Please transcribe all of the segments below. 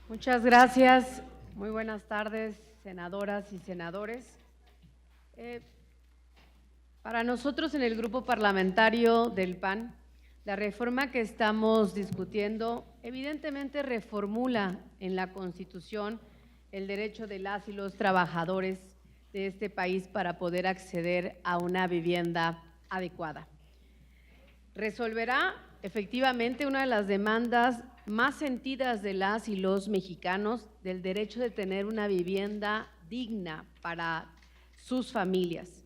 Muchas gracias. Muy buenas tardes, senadoras y senadores. Para nosotros en el grupo parlamentario del PAN, la reforma que estamos discutiendo evidentemente reformula en la Constitución el derecho de las y los trabajadores de este país para poder acceder a una vivienda adecuada. Resolverá efectivamente una de las demandas más sentidas de las y los mexicanos del derecho de tener una vivienda digna para sus familias.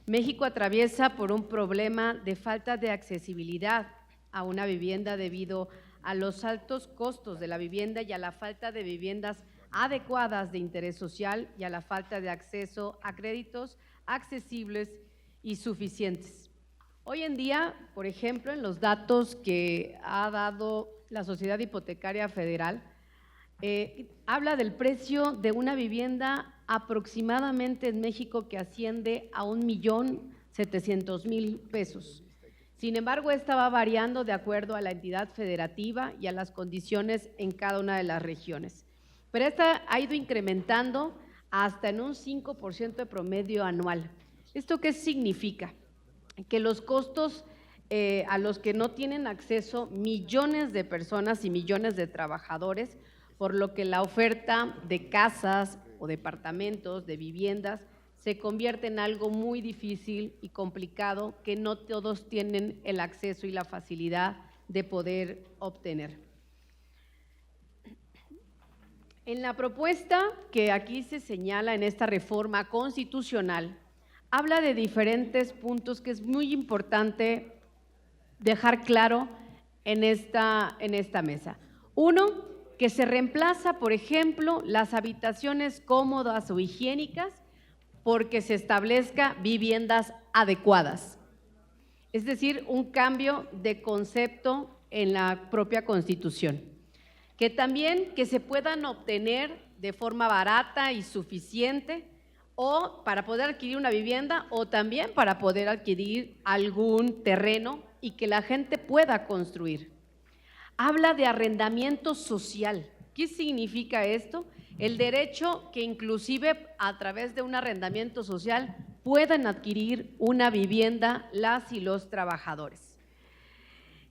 México atraviesa por un problema de falta de accesibilidad a una vivienda debido a los altos costos de la vivienda y a la falta de viviendas adecuadas de interés social y a la falta de acceso a créditos accesibles y suficientes. Hoy en día, por ejemplo, en los datos que ha dado la Sociedad Hipotecaria Federal, habla del precio de una vivienda aproximadamente en México que asciende a 1.700.000 pesos. Sin embargo, esta va variando de acuerdo a la entidad federativa y a las condiciones en cada una de las regiones. Pero esta ha ido incrementando hasta en un 5% de promedio anual. ¿Esto qué significa? Que los costos a los que no tienen acceso millones de personas y millones de trabajadores, por lo que la oferta de casas o departamentos, de viviendas, se convierte en algo muy difícil y complicado que no todos tienen el acceso y la facilidad de poder obtener. En la propuesta que aquí se señala en esta reforma constitucional, habla de diferentes puntos que es muy importante dejar claro en esta mesa. Uno, que se reemplaza, por ejemplo, las habitaciones cómodas o higiénicas porque se establezca viviendas adecuadas. Es decir, un cambio de concepto en la propia Constitución. Que también que se puedan obtener de forma barata y suficiente o para poder adquirir una vivienda o también para poder adquirir algún terreno y que la gente pueda construir. Habla de arrendamiento social. ¿Qué significa esto? El derecho que inclusive a través de un arrendamiento social puedan adquirir una vivienda las y los trabajadores.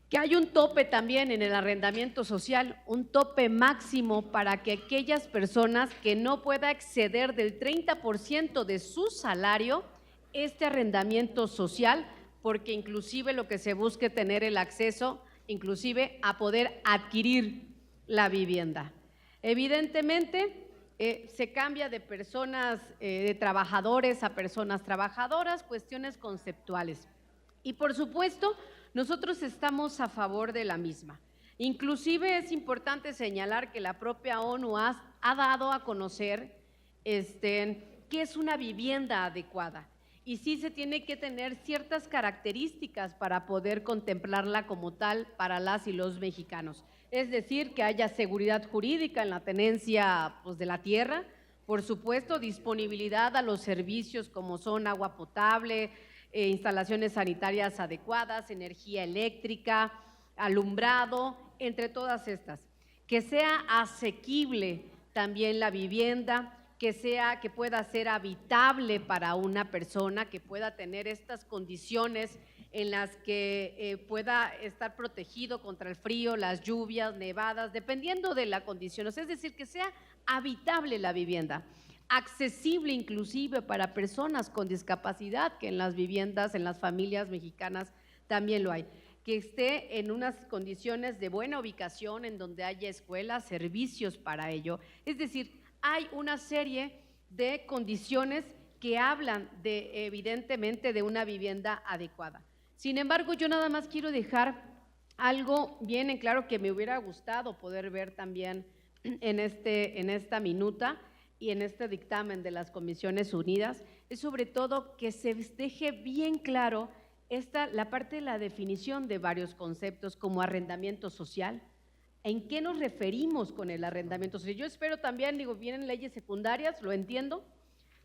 Que hay un tope también en el arrendamiento social, un tope máximo para que aquellas personas que no puedan exceder del 30% de su salario este arrendamiento social, porque inclusive lo que se busque tener el acceso, inclusive a poder adquirir la vivienda. Evidentemente, se cambia de personas, de trabajadores a personas trabajadoras, cuestiones conceptuales. Y por supuesto, nosotros estamos a favor de la misma. Inclusive es importante señalar que la propia ONU ha dado a conocer qué es una vivienda adecuada y sí se tiene que tener ciertas características para poder contemplarla como tal para las y los mexicanos. Es decir, que haya seguridad jurídica en la tenencia de la tierra, por supuesto, disponibilidad a los servicios como son agua potable, instalaciones sanitarias adecuadas, energía eléctrica, alumbrado, entre todas estas. Que sea asequible también la vivienda, que pueda ser habitable para una persona, que pueda tener estas condiciones en las que pueda estar protegido contra el frío, las lluvias, nevadas, dependiendo de la condición. Es decir, que sea habitable la vivienda, accesible inclusive para personas con discapacidad, que en las viviendas, en las familias mexicanas también lo hay, que esté en unas condiciones de buena ubicación, en donde haya escuelas, servicios para ello. Es decir, hay una serie de condiciones que hablan de, evidentemente, de una vivienda adecuada. Sin embargo, yo nada más quiero dejar algo bien en claro que me hubiera gustado poder ver también en esta minuta y en este dictamen de las Comisiones Unidas, es sobre todo que se deje bien claro la parte de la definición de varios conceptos como arrendamiento social. ¿En qué nos referimos con el arrendamiento social? Yo espero también, vienen leyes secundarias, lo entiendo,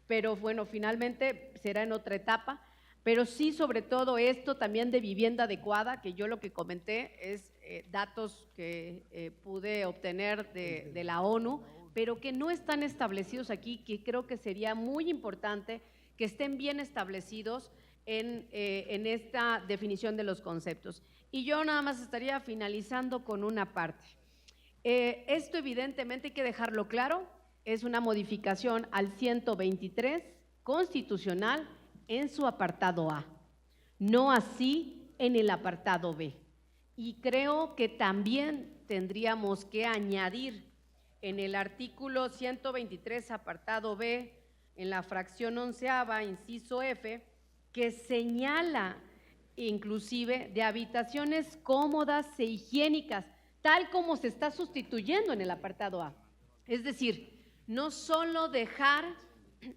pero bueno, finalmente será en otra etapa, pero sí sobre todo esto también de vivienda adecuada, que yo lo que comenté es datos que pude obtener de la ONU, pero que no están establecidos aquí, que creo que sería muy importante que estén bien establecidos en esta definición de los conceptos. Y yo nada más estaría finalizando con una parte. Esto evidentemente hay que dejarlo claro, es una modificación al 123 constitucional en su apartado A, no así en el apartado B. Y creo que también tendríamos que añadir en el artículo 123, apartado B, en la fracción 11ª, inciso F, que señala inclusive de habitaciones cómodas e higiénicas, tal como se está sustituyendo en el apartado A. Es decir, no solo dejar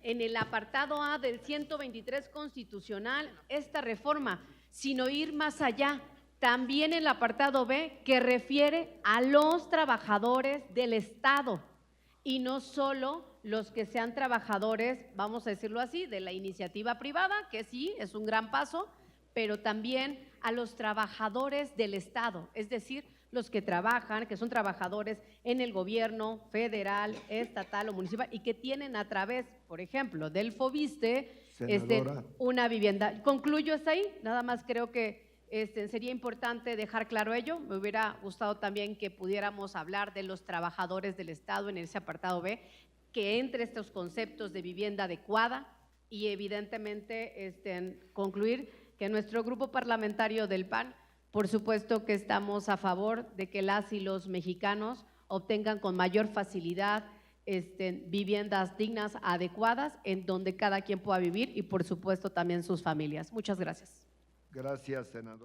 en el apartado A del 123 constitucional esta reforma, sino ir más allá, también en el apartado B, que refiere a los trabajadores del Estado y no solo los que sean trabajadores, vamos a decirlo así, de la iniciativa privada, que sí, es un gran paso, pero también a los trabajadores del Estado, es decir, los que trabajan, que son trabajadores en el gobierno federal, estatal o municipal y que tienen a través, por ejemplo, del FOBISTE, una vivienda. Concluyo hasta ahí, nada más creo que sería importante dejar claro ello. Me hubiera gustado también que pudiéramos hablar de los trabajadores del Estado en ese apartado B, que entre estos conceptos de vivienda adecuada y evidentemente concluir que nuestro grupo parlamentario del PAN, por supuesto que estamos a favor de que las y los mexicanos obtengan con mayor facilidad viviendas dignas, adecuadas, en donde cada quien pueda vivir y por supuesto también sus familias. Muchas gracias. Gracias, senador.